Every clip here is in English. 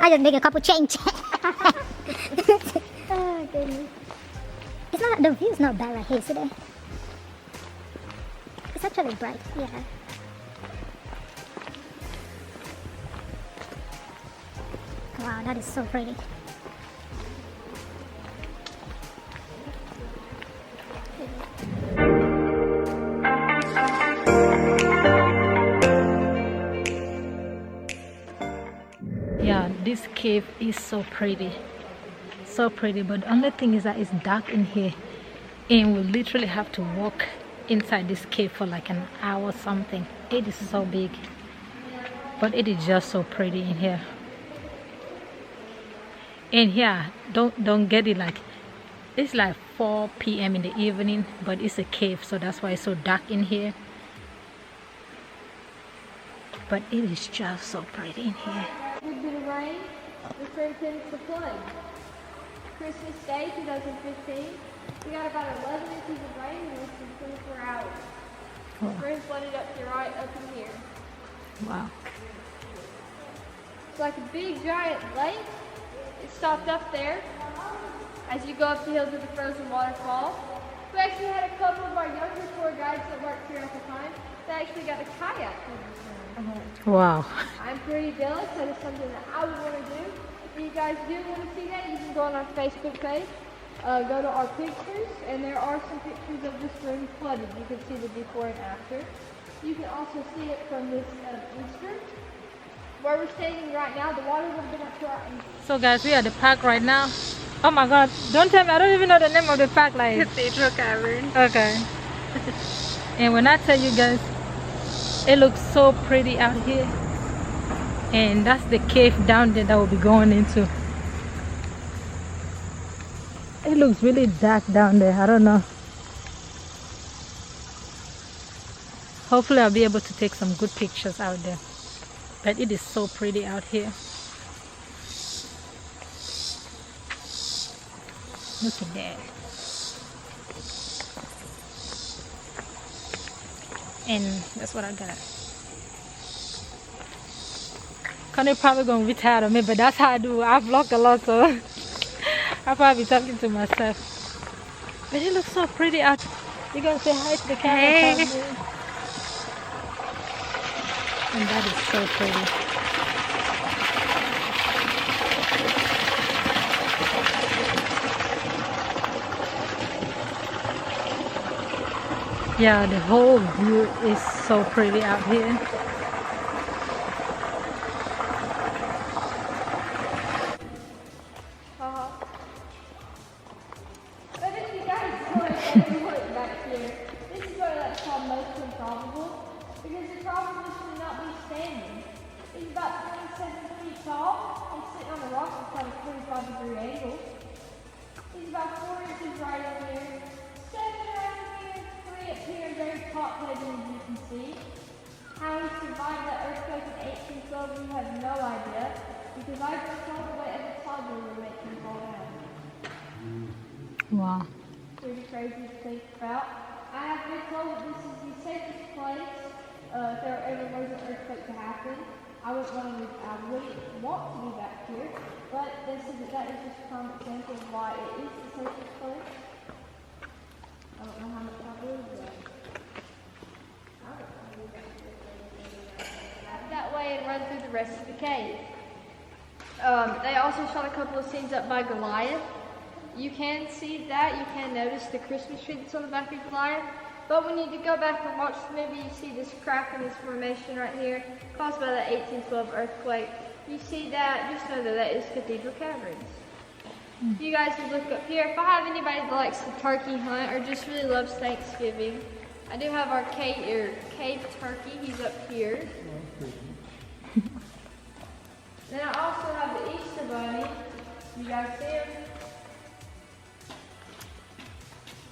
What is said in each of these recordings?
I just make a couple change. Oh goodness. It's not, the view's not bad right here today. It's actually bright, yeah. Wow, that is so pretty. Yeah, this cave is so pretty. So pretty, but the only thing is that it's dark in here. And we literally have to walk inside this cave for like an hour or something. It is so big. But it is just so pretty in here. And yeah, don't get it like it's like 4 p.m. in the evening, but it's a cave, so that's why it's so dark in here. But it is just so pretty in here. With the rain, the spring tends to flood. Christmas Day 2015, we got about 11 inches of rain in less than 24 hours. Oh. Spring flooded up to right up in here. Wow. It's like a big giant lake. It stopped up there as you go up the hill to the frozen waterfall. We actually had a couple of our younger tour guides that worked here at the time that actually got a kayak through this room. Wow. I'm pretty jealous. That is something that I would want to do. If you guys do want to see that, you can go on our Facebook page, go to our pictures, and there are some pictures of this room flooded. You can see the before and after. You can also see it from this Easter. Where we're standing right now, the water would have been up to our ankles. So guys, we are at the park right now. Oh my god, don't tell me, I don't even know the name of the park. Like Cathedral Caverns. Okay. And when I tell you guys, it looks so pretty out here. And that's the cave down there that we'll be going into. It looks really dark down there, I don't know. Hopefully I'll be able to take some good pictures out there. But it is so pretty out here. Look at that. And that's what I got. Connie probably gonna be tired of me, but that's how I do. I vlog a lot, so I'll probably be talking to myself. But it looks so pretty out. You gonna say hi to the camera? Hey. And that is so pretty. Yeah, the whole view is so pretty out here. But if you guys look back here, this is what that's called most improbable, because the probability should not be standing. He's about 27 feet tall and sitting on the rock at a 45-degree angle. He's about 4 inches right over here, 7 right here, 3 up here, very top-heavy as you can see. How he survived that earthquake in 1812, we have no idea, because I just told the way every toddler would make him fall down. Wow. Pretty crazy to think about. I have been told that this is the safest place if there ever was an earthquake to happen. I wouldn't want to be back here, but that is just a prime example of why it is the safest place. I don't know how much I believe that. That way and run through the rest of the cave. They also shot a couple of scenes up by Goliath. You can see that, you can notice the Christmas tree that's on the back of Goliath. But when you go back and watch the movie, you see this crack in this formation right here, caused by the 1812 earthquake. You see that, just know that that is Cathedral Caverns. You guys would look up here. If I have anybody that likes to turkey hunt or just really loves Thanksgiving, I do have our cave turkey, he's up here. Then I also have the Easter bunny. You guys see him?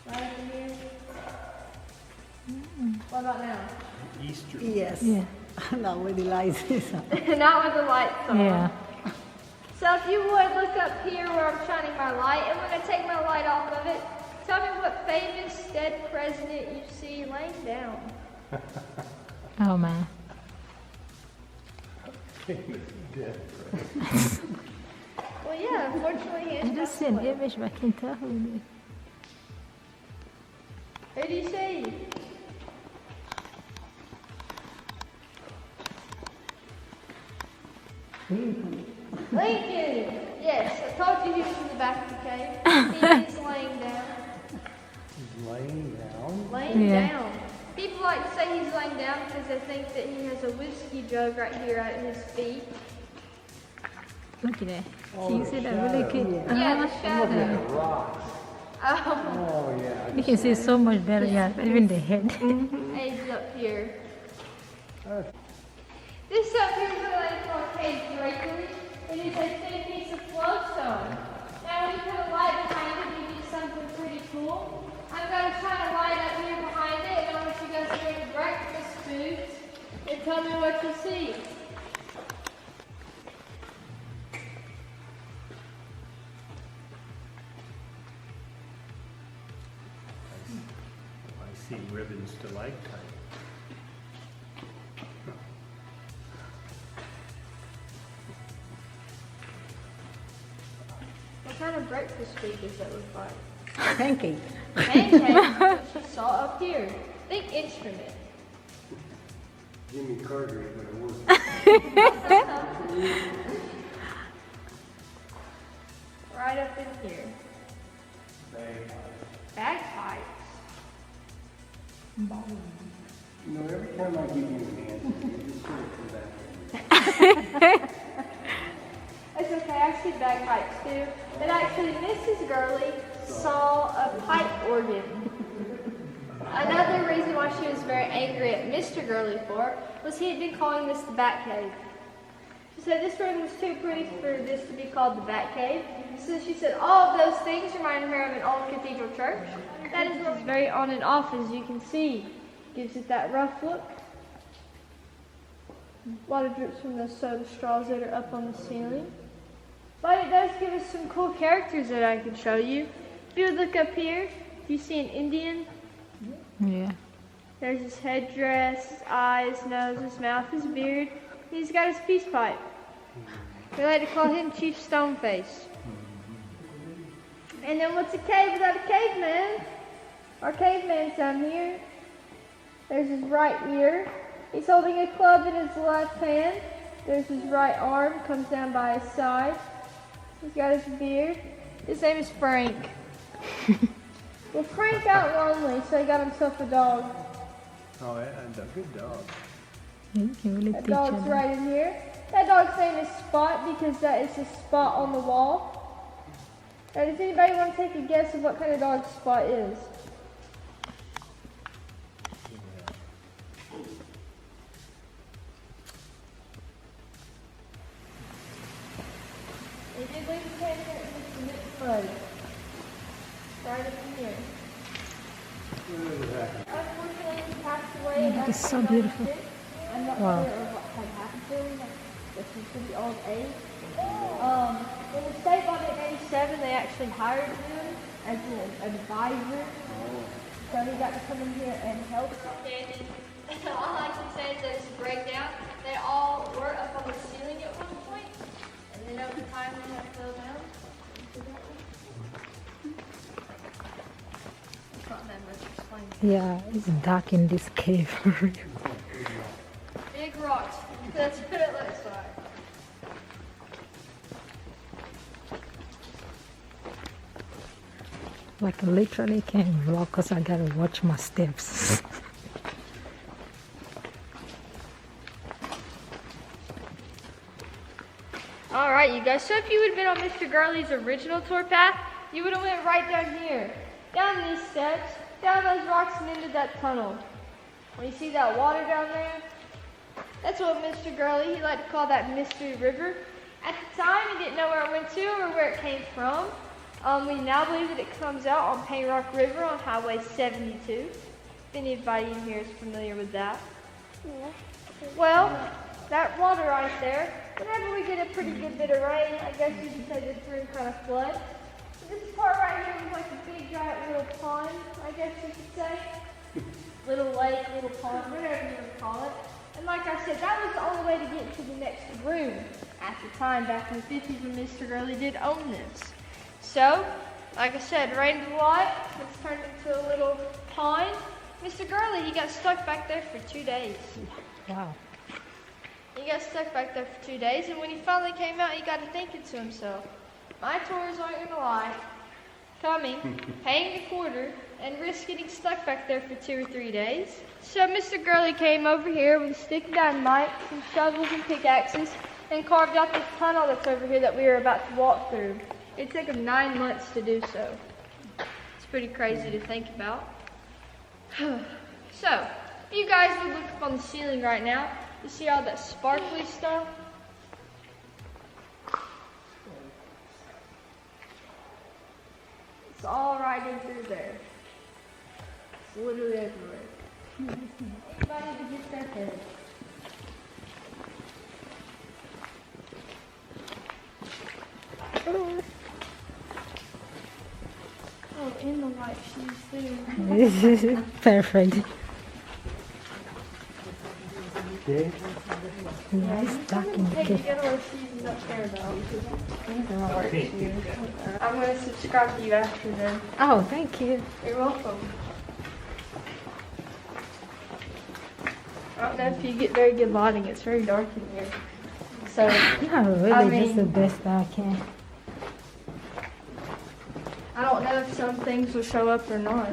Right up here. What about now? Easter. Yes. Yeah. Not with the lights. Not with the lights on. Yeah. So if you would look up here where I'm shining my light, and when I take my light off of it, tell me what famous dead president you see laying down. Oh man. Famous dead. But yeah, unfortunately, he I is just see an image, but I can't tell who it is. Who do you see? Lincoln! Yes, I told you he was in the back of the cave. He is laying down. He's laying down. Laying Yeah. down. People like to say he's laying down because they think that he has a whiskey jug right here at his feet. Look at that. Can you see that really cute? Yeah, the shadow. The rocks. Oh, Oh yeah. You can see so much better, yeah, even the head. he's up here. This up here is what I call cave drapery. It is a thin piece of flowstone. Now when you put a light behind it, you get something pretty cool. I'm going to shine a light up here behind it, and I want you guys to go to breakfast foods and tell me what you see. I see ribbons to lifetime. What kind of breakfast food does that look like? Pancake. Pancakes, what you saw up here. Think instrument. Jimmy Carter, but it wasn't. Right up in here. Bagpipes. You know, every time I give you an answer, you just sort of come back. It's okay, I see bagpipes too. But actually, Mrs. Gurley saw a pipe organ. Another reason why she was very angry at Mr. Gurley for was he had been calling this the Bat Cave. She said this room was too pretty for this to be called the Bat Cave. So she said all of those things reminded her of an old cathedral church. That is what's very on and off, as you can see. Gives it that rough look. Water drips from the soda straws that are up on the ceiling. But it does give us some cool characters that I can show you. If you would look up here, do you see an Indian? Yeah. There's his headdress, his eyes, nose, his mouth, his beard. He's got his peace pipe. We like to call him Chief Stoneface. And then what's a cave without a caveman? Our caveman's down here. There's his right ear. He's holding a club in his left hand. There's his right arm, comes down by his side. He's got his beard. His name is Frank. Well, Frank got lonely, so he got himself a dog. Oh, yeah, a good dog. You can really That teach dog's her. right in here. That dog's name is Spot because that is the spot on the wall. Now, does anybody want to take a guess of what kind of dog Spot is? They did leave a cave here in Mr. Nick Mud. Right up in here. Unfortunately, he passed away. Look, it's so beautiful. I'm not Wow. sure of what had happened to him. This is pretty old age. When the state bought it in '87, they actually hired him as an advisor. So he got to come in here and help. All I can say is there's a breakdown. They all were up on the ceiling at one point, and then over time they have fell down. It's not that much explaining. Yeah, it's dark in this cave. Big rocks. That's what it looks like. Like, I literally can't vlog because I gotta watch my steps. All right, you guys. So if you would have been on Mr. Gurley's original tour path, you would have went right down here, down these steps, down those rocks, and into that tunnel. When you see that water down there, that's what Mr. Gurley, he liked to call that Mystery River. At the time, he didn't know where it went to or where it came from. We now believe that it comes out on Paint Rock River on Highway 72. If anybody in here is familiar with that. Well, that water right there, whenever we get a pretty good bit of rain, I guess you could say this room kind of floods. This part right here was like a big giant little pond, I guess you could say. Little lake, little pond, whatever you would call it. And like I said, that was the only way to get to the next room at the time, back in the 50s when Mr. Gurley did own this. So, like I said, rained a lot. It's turned into a little pond. Mr. Gurley, he got stuck back there for 2 days. Wow. He got stuck back there for 2 days, and when he finally came out, he got to thinking to himself, my tours aren't going to lie. Coming, paying a quarter, and risk getting stuck back there for 2 or 3 days. So Mr. Gurley came over here with a stick of dynamite, some shovels and pickaxes, and carved out this tunnel that's over here that we are about to walk through. It took him 9 months to do so. It's pretty crazy to think about. So, if you guys would look up on the ceiling right now, you see all that sparkly stuff? It's all right in through there. It's literally everywhere. Anybody to get their head. Oh, in the white shoes too. Perfect. Okay. Nice duck in the Hey, you cave. gotta wear shoes up there though. These are all shoes. I'm gonna subscribe to you after then. Oh, thank you. You're welcome. I don't know if you get very good lighting. It's very dark in here. So, No, really, I just the mean- best I can. I don't know if some things will show up or not.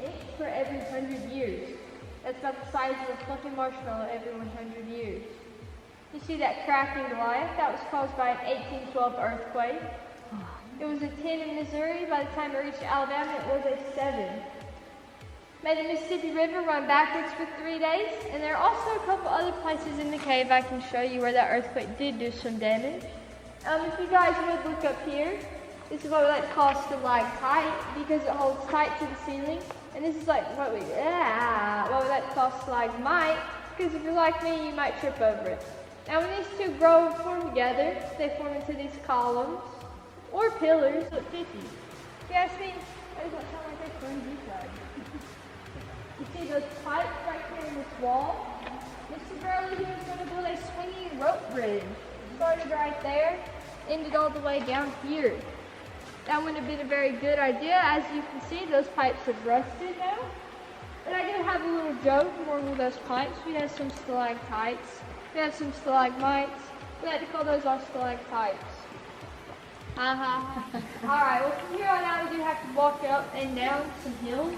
It's for every 100 years. That's about the size of a fluffy marshmallow every 100 years. You see that crack in Goliath? That was caused by an 1812 earthquake. It was a 10 in Missouri. By the time it reached Alabama, it was a 7. Made the Mississippi River run backwards for 3 days. And there are also a couple other places in the cave I can show you where that earthquake did do some damage. If you guys would look up here, this is what we like to call stalactite because it holds tight to the ceiling. And this is like what we like to call stalagmite because if you're like me, you might trip over it. Now when these two grow and form together, they form into these columns or pillars. Look, 50. If you ask me, that doesn't sound like they're from inside. You see those pipes right here in this wall? Mr. Gurley here is going to build a swinging rope bridge. Started right there, ended all the way down here. That wouldn't have been a very good idea. As you can see, those pipes have rusted now. But I do have a little joke along with those pipes. We have some stalactites. We have some stalagmites. We like to call those our stalactites. Alright, well from here on out we do have to walk up and down some hills.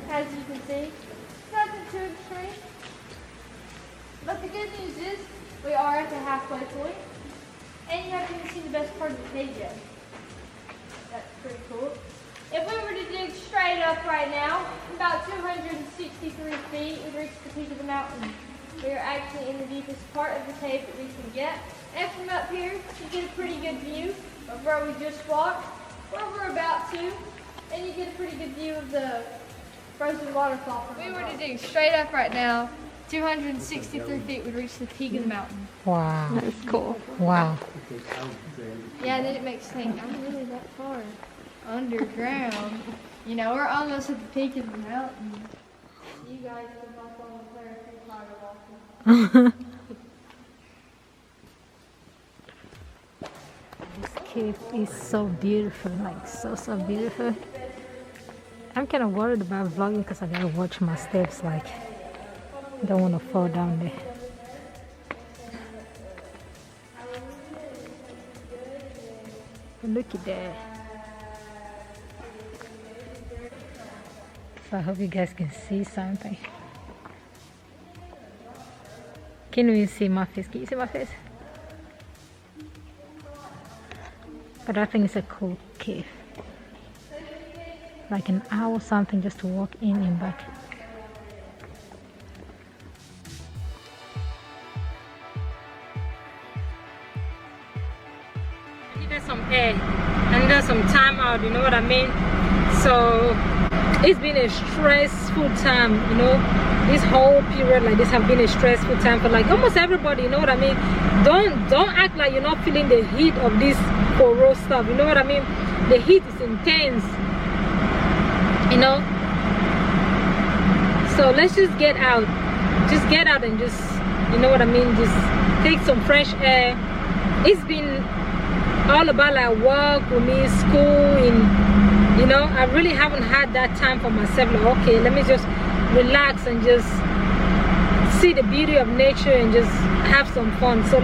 As you can see, nothing too extreme. But the good news is, we are at the halfway point. And you haven't even seen the best part of the cave yet. That's pretty cool. If we were to dig straight up right now, about 263 feet, we'd reach the peak of the mountain. We are actually in the deepest part of the cave that we can get. And from up here, you get a pretty good view of where we just walked, where we're about to, and you get a pretty good view of the frozen waterfall. If we were to dig straight up right now, 263 feet would reach the peak of the mountain. Wow. That's cool. Wow. Yeah, and then it makes me think, I'm really that far underground. You know, we're almost at the peak of the mountain. You guys can walk on the player if you're tired of walking. This cave is so beautiful, like so beautiful. I'm kind of worried about vlogging because I gotta watch my steps, like I don't want to fall down there. Look at that. So I hope you guys can see something. Can you see my face? Can you see my face? But I think it's a cool cave. Like an hour or something just to walk in and back. I needed some air. I needed some time out, you know what I mean? So it's been a stressful time, you know. This whole period like this have been a stressful time for like almost everybody, you know what I mean? Don't act like you're not feeling the heat of this horror stuff, you know what I mean? The heat is intense, you know. So let's just get out just get out and just, you know what I mean, just take some fresh air. It's been all about like work with me, school, and you know, I really haven't had that time for myself. Like, okay, let me just relax and just see the beauty of nature and just have some fun. So